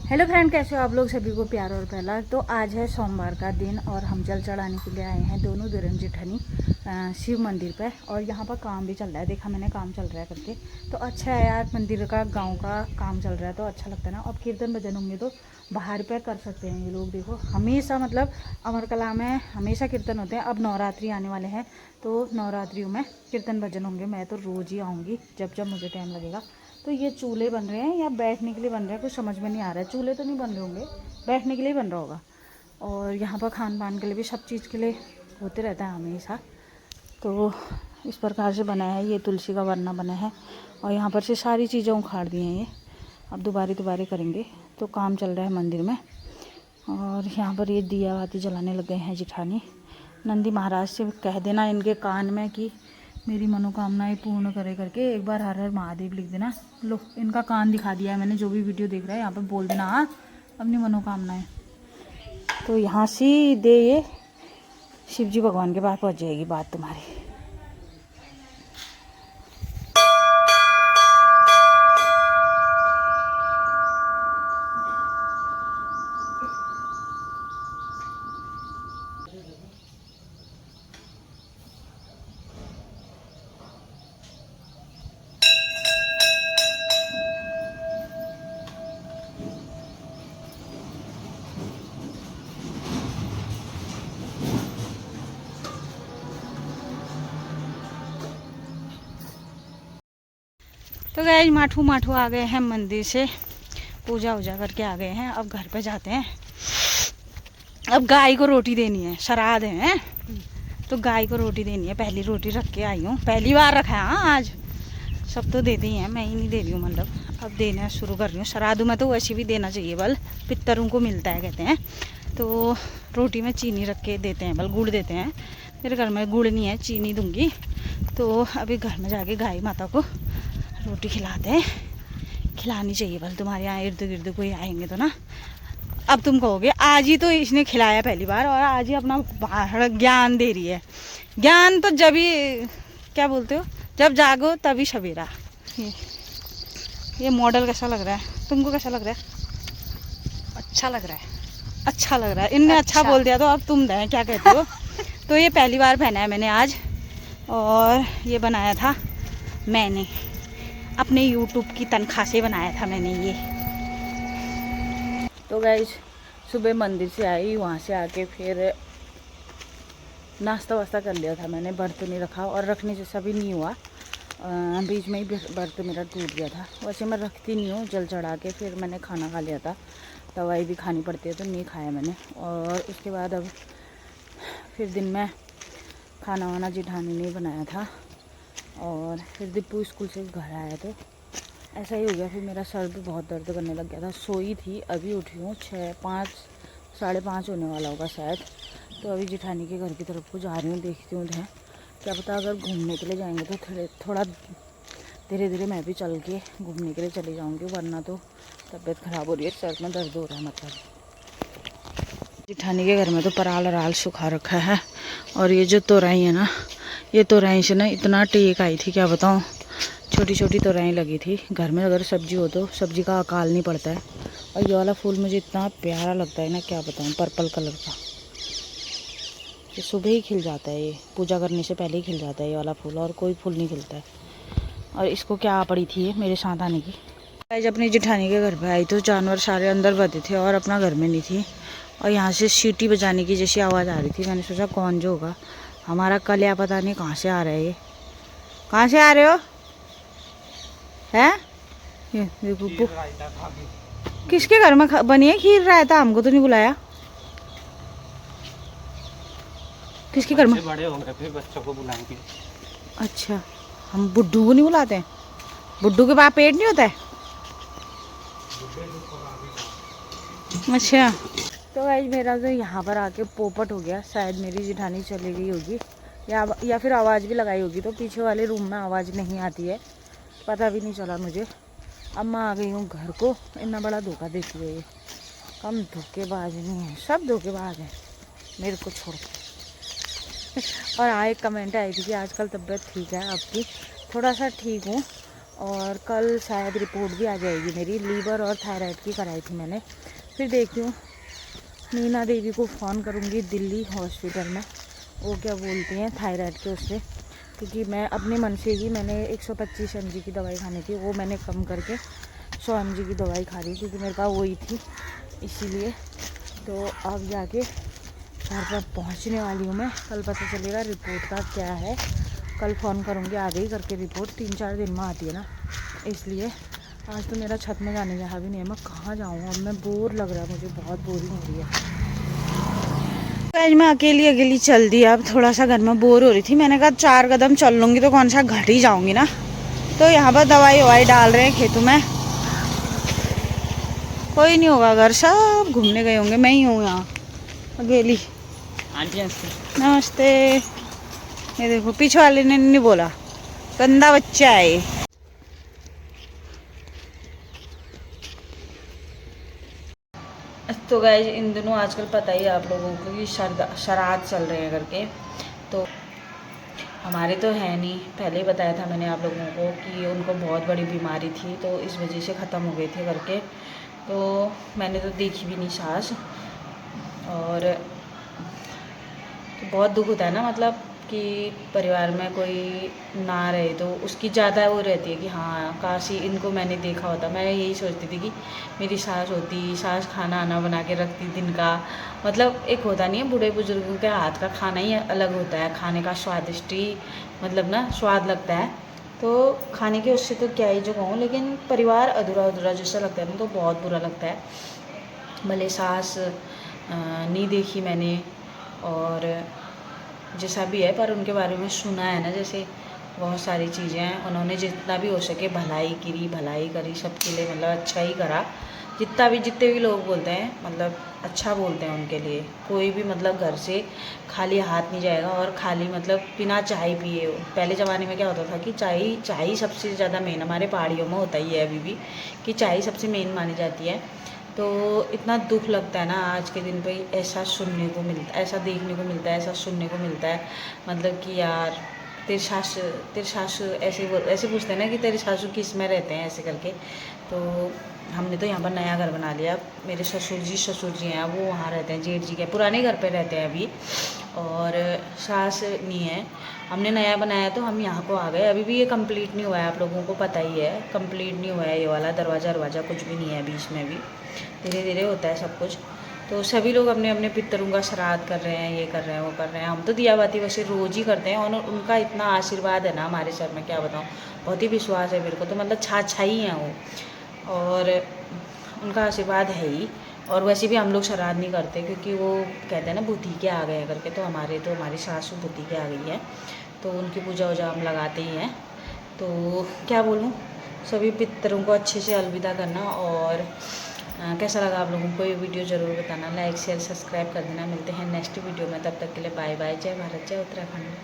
Hello friend, कैसे हो आप लोग? सभी को प्यार और पहला। तो आज है सोमवार का दिन और हम जल चढ़ाने के लिए आए हैं दोनों दुल्हन जेठानी शिव मंदिर पे। और यहाँ पर काम भी चल रहा है, देखा मैंने काम चल रहा है करके। तो अच्छा है यार, मंदिर का गांव का काम चल रहा है तो अच्छा लगता है ना। अब कीर्तन भजन होंगे तो बाहर पे कर सकते हैं ये लोग। देखो हमेशा मतलब अमर कला में हमेशा कीर्तन होते हैं। अब नवरात्रि आने वाले हैं तो नवरात्रियों में कीर्तन भजन होंगे। मैं तो रोज़ ही आऊँगी जब जब मुझे टाइम लगेगा। तो ये चूल्हे बन रहे हैं या बैठने के लिए बन रहे हैं, कुछ समझ में नहीं आ रहा है। चूल्हे तो नहीं बन रहे होंगे, बैठने के लिए बन रहा होगा। और यहाँ पर खान पान के लिए भी सब चीज़ के लिए होते रहता है हमेशा। तो इस प्रकार से बना है, ये तुलसी का वरना बना है। और यहाँ पर से सारी चीज़ें उखाड़ दी हैं ये, अब दोबारे करेंगे। तो काम चल रहा है मंदिर में। और यहाँ पर ये दिया बाती जलाने लग गए हैं जेठानी। नंदी महाराज से कह देना इनके कान में कि मेरी मनोकामनाएं पूर्ण करे करके एक बार हर हर महादेव लिख देना। लो, इनका कान दिखा दिया है मैंने। जो भी वीडियो देख रहा है यहाँ पर बोल देना हाँ अपनी मनोकामनाएं। तो यहाँ सीधे ये शिव जी भगवान के पास पहुँच जाएगी बात तुम्हारी। तो गाइस माठू आ गए हैं मंदिर से, पूजा वूजा करके आ गए हैं। अब घर पे जाते हैं। अब गाय को रोटी देनी है, श्राद्ध है तो गाय को रोटी देनी है। पहली रोटी रख के आई हूँ, पहली बार रखा है। हाँ आज सब तो देते ही हैं, मैं ही नहीं दे रही हूँ। मतलब अब देना शुरू कर रही हूँ। श्राद्ध में तो वैसे भी देना चाहिए, बल पितरों को मिलता है कहते हैं। तो रोटी में चीनी रख के देते हैं, बल गुड़ देते हैं। मेरे घर में गुड़ नहीं है, चीनी दूंगी। तो अभी घर में जाके गाय माता को रोटी खिलाते हैं, खिलानी चाहिए। बल तुम्हारे यहाँ इर्द गिर्द कोई आएंगे तो ना। अब तुम कहोगे आज ही तो इसने खिलाया पहली बार और आज ही अपना ज्ञान दे रही है। ज्ञान तो जब ही क्या बोलते हो, जब जागो तभी सवेरा। ये मॉडल कैसा लग रहा है तुमको? कैसा लग रहा है? अच्छा लग रहा है, अच्छा लग रहा है। इनने अच्छा बोल दिया तो अब तुम दें क्या कहते हो। तो ये पहली बार पहना है मैंने आज। और ये बनाया था मैंने अपने YouTube की तनख्वाह से, बनाया था मैंने ये। तो गाइस सुबह मंदिर से आई, वहाँ से आके फिर नाश्ता वास्ता कर लिया था मैंने। व्रत नहीं रखा और रखने जैसा भी नहीं हुआ। बीच में ही व्रत मेरा टूट गया था। वैसे मैं रखती नहीं हूँ, जल चढ़ा के फिर मैंने खाना खा लिया था। दवाई भी खानी पड़ती है तो नहीं खाया मैंने। और उसके बाद अब फिर दिन में खाना वाना जेठानी ने बनाया था। और फिर दीपू स्कूल से घर आया तो ऐसा ही हो गया। फिर मेरा सर भी बहुत दर्द करने लग गया था। सोई थी, अभी उठी हूँ 5, 5:30 होने वाला होगा शायद। तो अभी जेठानी के घर की तरफ को जा रही हूँ, देखती हूँ उधर। क्या पता अगर घूमने के लिए जाएंगे तो थोड़ा धीरे धीरे मैं भी चल के घूमने के लिए चली जाऊँगी, वरना तो तबीयत ख़राब हो रही है, सर में दर्द हो रहा है। मतलब जेठानी के घर में तो पराल अराल सुखा रखा है। और ये जो तोरई है ना, ये तोरई से ना इतना टेक आई थी, क्या बताऊँ। छोटी छोटी तोरई लगी थी। घर में अगर सब्जी हो तो सब्जी का अकाल नहीं पड़ता है। और ये वाला फूल मुझे इतना प्यारा लगता है ना, क्या बताऊँ, पर्पल कलर का। ये सुबह ही खिल जाता है, ये पूजा करने से पहले ही खिल जाता है ये वाला फूल, और कोई फूल नहीं खिलता है। और इसको क्या पड़ी थी ये मेरे साथ आने की। आज अपनी जेठानी के घर पे आई तो जानवर सारे अंदर बंधे थे और अपना घर में नहीं थी। और यहाँ से सीटी बजाने की जैसी आवाज़ आ रही थी। मैंने सोचा कौन जो होगा, हमारा कल या पता नहीं कहाँ से आ रहा है। ये कहाँ से आ रहे हो हैं? ये देखो किसके घर में बनी है खीर रायता, हमको तो नहीं बुलाया। किसके घर में? बड़े होंगे फिर बच्चों को बुलाएंगे। अच्छा, हम बुड्ढू को नहीं बुलाते हैं? बुड्ढू के पास पेट नहीं होता है? अच्छा। तो गाइस मेरा तो यहाँ पर आके पोपट हो गया। शायद मेरी जेठानी चली गई होगी या फिर आवाज़ भी लगाई होगी तो पीछे वाले रूम में आवाज़ नहीं आती है, पता भी नहीं चला मुझे। अब मैं आ गई हूँ घर को। इतना बड़ा धोखा देती है ये, कम धोखेबाज नहीं है, सब धोखेबाज है मेरे को छोड़ के। और एक कमेंट आई थी कि आजकल तबीयत ठीक है आपकी? थोड़ा सा ठीक हूँ और कल शायद रिपोर्ट भी आ जाएगी मेरी। लीवर और थायराइड की कराई थी मैंने। फिर देखती हूँ, मीना देवी को फ़ोन करूँगी दिल्ली हॉस्पिटल में, वो क्या बोलती हैं थायराइड के उससे, क्योंकि मैं अपने मन से ही मैंने 125 mg की दवाई खानी थी, वो मैंने कम करके 100 mg की दवाई खा रही क्योंकि मेरे पास वही थी, इसीलिए। तो अब जाके घर पर पहुंचने वाली हूँ मैं। कल पता चलेगा रिपोर्ट का क्या है। कल फ़ोन करूँगी, आ गई करके रिपोर्ट, 3-4 दिन में आती है ना, इसलिए। आज तो मेरा छत में जाने जहाँ भी नहीं है, मैं कहाँ जाऊँ अब, मैं बोर लग रहा है मुझे, बहुत बोरिंग हो रही है। आज मैं अकेली अकेली चल दी, अब थोड़ा सा घर में बोर हो रही थी, मैंने कहा 4 कदम चल लूँगी तो कौन सा घट ही जाऊँगी ना। तो यहाँ पर दवाई ववाई डाल रहे हैं खेतों में, कोई नहीं होगा, घर सब घूमने गए होंगे, मैं ही हूँ यहाँ अकेली। आंटी नमस्ते। ये देखो पीछे वाले ने नहीं बोला, गंदा बच्चा है ये। तो गाइस इन दिनों आजकल पता ही है आप लोगों को कि श्राद्ध चल रहे हैं करके, तो हमारे तो है नहीं। पहले ही बताया था मैंने आप लोगों को कि उनको बहुत बड़ी बीमारी थी, तो इस वजह से ख़त्म हो गए थे करके। तो मैंने तो देखी भी नहीं सास, और तो बहुत दुख होता है ना, मतलब कि परिवार में कोई ना रहे तो उसकी ज़्यादा वो रहती है कि हाँ काश ही इनको मैंने देखा होता। मैं यही सोचती थी कि मेरी सास होती, सास खाना आना बना के रखती दिन का, मतलब एक होता नहीं है बूढ़े बुजुर्गों के हाथ का खाना ही अलग होता है, खाने का स्वादिष्ट ही मतलब ना स्वाद लगता है। तो खाने के उससे तो क्या ही जो कहूँ, लेकिन परिवार अधूरा अधूरा जैसा लगता है ना, तो बहुत बुरा लगता है। भले सास नहीं देखी मैंने और जैसा भी है, पर उनके बारे में सुना है ना, जैसे बहुत सारी चीज़ें हैं, उन्होंने जितना भी हो सके भलाई करी सबके लिए, मतलब अच्छा ही करा। जितने भी लोग बोलते हैं मतलब अच्छा बोलते हैं उनके लिए। कोई भी मतलब घर से खाली हाथ नहीं जाएगा, और खाली मतलब बिना चाय पिए। पहले ज़माने में क्या होता था कि चाय सबसे ज़्यादा मेन, हमारे पहाड़ियों में होता ही है अभी भी कि चाय सबसे मेन मानी जाती है। तो इतना दुख लगता है ना आज के दिन पे, ऐसा सुनने को मिलता, ऐसा देखने को मिलता है, ऐसा सुनने को मिलता है, मतलब कि यार तेरे सासू ऐसे पूछते हैं ना कि तेरे सासू किस में रहते हैं ऐसे करके। तो हमने तो यहाँ पर नया घर बना लिया। मेरे ससुर जी हैं, वो वहाँ रहते हैं, जेठ जी के पुराने घर पे रहते हैं अभी, और सास नहीं है। हमने नया बनाया तो हम यहाँ को आ गए। अभी भी ये कंप्लीट नहीं हुआ है, आप लोगों को पता ही है, कंप्लीट नहीं हुआ है ये वाला दरवाज़ा कुछ भी नहीं है बीच में भी, धीरे धीरे होता है सब कुछ। तो सभी लोग अपने अपने पितरों का श्राद्ध कर रहे हैं, ये कर रहे हैं, वो कर रहे हैं। हम तो दिया बाती वैसे रोज़ ही करते हैं, और उनका इतना आशीर्वाद है ना हमारे सर में, क्या बताऊँ, बहुत ही विश्वास है मेरे को, तो मतलब छा ही हैं वो, और उनका आशीर्वाद है ही। और वैसे भी हम लोग श्राद्ध नहीं करते, क्योंकि वो कहते हैं ना बुद्धि के आ गए करके, तो हमारी सासू बुद्धि के आ गई है, तो उनकी पूजा वूजा हम लगाते ही हैं। तो क्या बोलूँ, सभी पितरों को अच्छे से अलविदा करना। और कैसा लगा आप लोगों को ये वीडियो ज़रूर बताना, लाइक शेयर सब्सक्राइब कर देना। मिलते हैं नेक्स्ट वीडियो में, तब तक के लिए बाय बाय। जय भारत, जय उत्तराखंड।